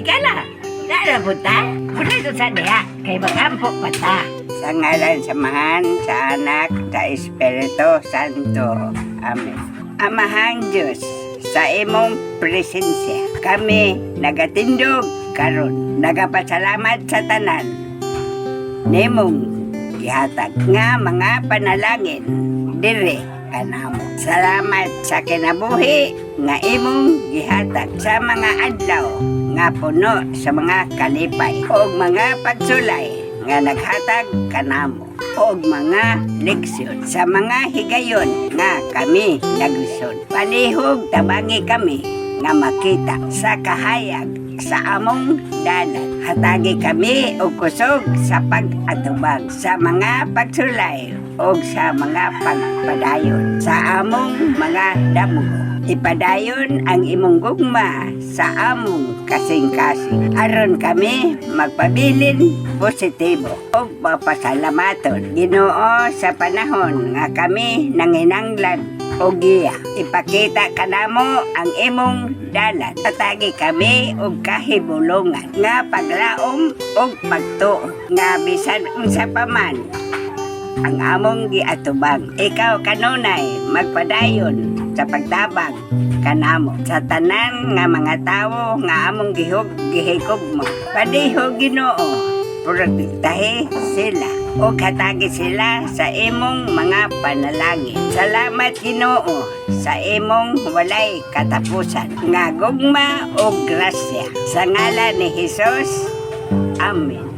Ikala, narabuta. Muna ito sa diya, kay magampo pa ta. Sa ngalan samahan, sa anak, sa Espiritu Santo. Amen. Amahang Diyos, sa imong presensya, kami nagatindog karon, nagapasalamat sa tanan. Nimong ihatag nga mga panalangin, dire kanamo. Salamat sa kinabuhi nga imong gihatag sa mga adlaw nga puno sa mga kalipay o mga pagsulay nga naghatag kanamo o mga leksyon sa mga higayon nga kami naglisod. Palihog tabangi kami nga makita sa kahayag sa among dalan. Hatagi kami og kusog sa pag-atubag sa mga pagsulay o sa mga pagpadayon sa among mga damo. Ipadayon ang imong gugma sa among kasing-kasing aron kami magpabilin positibo o mapasalamaton Ginoo sa panahon nga kami nanginanglan o giya. Ipakita kanamo ang imong dalan. Tatagi kami og kahibulongan nga paglaom o pagtuo nga bisan unsa pa man ang among giatubang. Ikaw kanunay magpadayon sa pagtabang kanamo sa tanan nga mga tawo nga among gihigog mo. Padihog Ginoo, protektahe sila o katagi sila sa imong mga panalangin. Salamat Ginoo sa imong walay katapusan nga gugma o grasya. Sa ngalan ni Jesus, Amen.